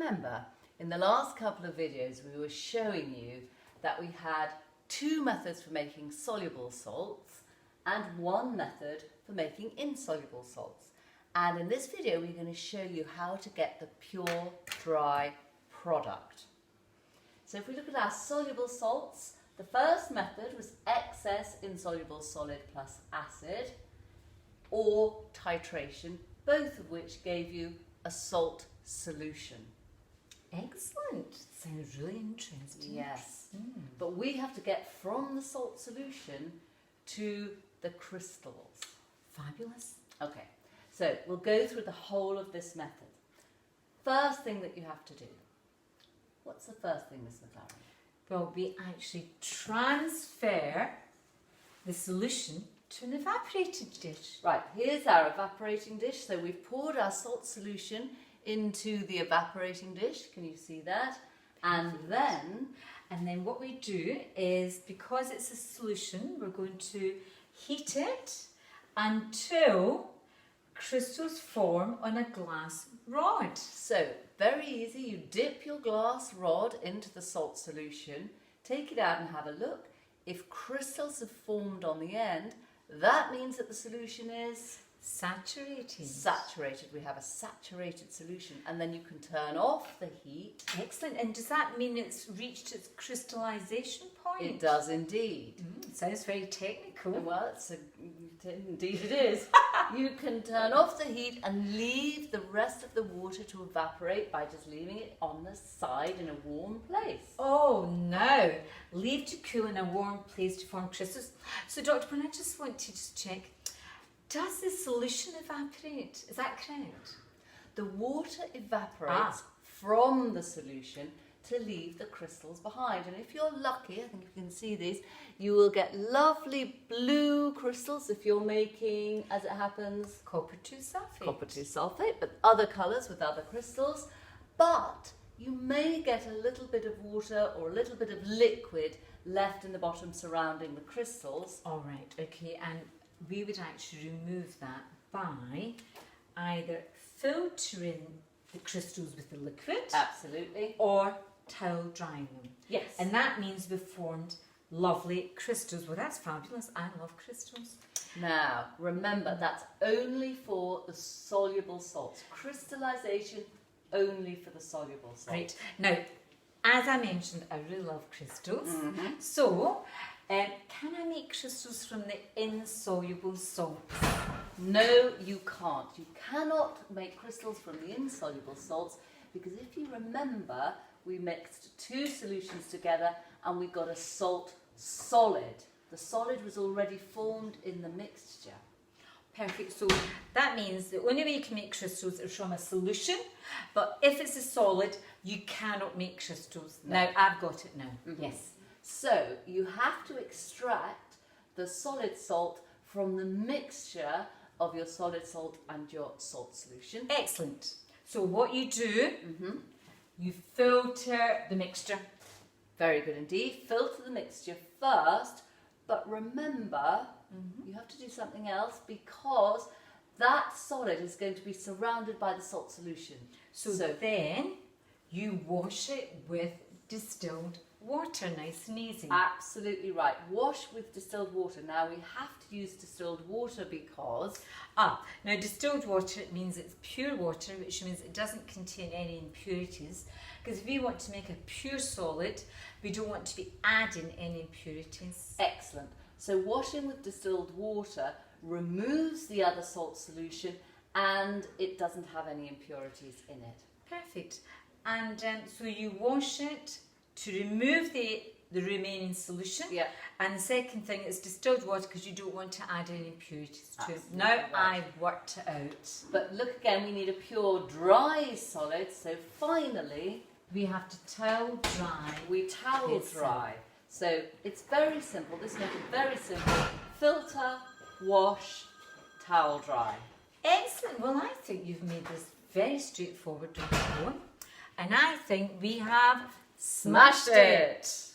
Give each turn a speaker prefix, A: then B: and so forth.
A: remember, in the last couple of videos we were showing you that we had two methods for making soluble salts and one method for making insoluble salts. And in this video we're going to show you how to get the pure dry product. So if we look at our soluble salts, the first method was excess insoluble solid plus acid or titration, both of which gave you a salt solution.
B: Excellent. Sounds really interesting.
A: Yes. But we have to get from the salt solution to the crystals.
B: Fabulous.
A: Okay, so we'll go through the whole of this method. First thing that you have to do. What's the first thing, Miss McLaren?
B: Well, we actually transfer the solution to an evaporated dish.
A: Right, here's our evaporating dish. So we've poured our salt solution into the evaporating dish. Can you see that? And then
B: what we do is, because it's a solution, we're going to heat it until crystals form on a glass rod.
A: So, very easy. You dip your glass rod into the salt solution, take it out and have a look. If crystals have formed on the end, that means that the solution is
B: saturated.
A: Saturated. We have a saturated solution, and then you can turn off the heat.
B: Excellent. And does that mean it's reached its crystallization point?
A: It does indeed.
B: Sounds very technical.
A: Well, indeed it is. You can turn off the heat and leave the rest of the water to evaporate by just leaving it on the side in a warm place.
B: Oh no! Leave to cool in a warm place to form crystals. So Dr. Brown, I just want to check, does the solution evaporate? Is that correct?
A: The water evaporates from the solution to leave the crystals behind. And if you're lucky, I think you can see these, you will get lovely blue crystals if you're making, as it happens,
B: Copper 2 sulfate.
A: Copper 2 sulfate, but other colours with other crystals. But you may get a little bit of water or a little bit of liquid left in the bottom surrounding the crystals.
B: All right, okay, and we would actually remove that by either filtering the crystals with the liquid.
A: Absolutely.
B: Or towel drying them.
A: Yes.
B: And that means we've formed lovely crystals. Well, that's fabulous. I love crystals.
A: Now, remember, that's only for the soluble salts. Crystallization only for the soluble salts.
B: Right. Now, as I mentioned, I really love crystals. So, can I make crystals from the insoluble salts?
A: No, you can't. You cannot make crystals from the insoluble salts because if you remember, we mixed two solutions together and we got a salt solid. The solid was already formed in the mixture.
B: Perfect. So that means the only way you can make crystals is from a solution, but if it's a solid, you cannot make crystals.
A: No.
B: Now, I've got it now. Yes.
A: So you have to extract the solid salt from the mixture of your solid salt and your salt solution.
B: Excellent. So what you do, you filter the mixture.
A: Very good indeed. Filter the mixture first, but remember, you have to do something else because that solid is going to be surrounded by the salt solution.
B: So then you wash it with distilled water, nice and easy.
A: Absolutely right. Wash with distilled water. Now we have to use distilled water because...
B: now distilled water means it's pure water, which means it doesn't contain any impurities. Because if we want to make a pure solid, we don't want to be adding any impurities.
A: Excellent. So washing with distilled water removes the other salt solution and it doesn't have any impurities in it.
B: Perfect. And so you wash it to remove the remaining solution.
A: Yeah.
B: And the second thing is distilled water because you don't want to add any impurities to it.
A: Absolutely
B: Now
A: right.
B: I've worked it out.
A: But look again, we need a pure dry solid, so finally
B: We have to towel dry.
A: we towel dry. So it's very simple, this method very simple. Filter, wash, towel dry.
B: Excellent. Well, I think you've made this very straightforward, Dr. Owen. And I think we have
A: Smashed it!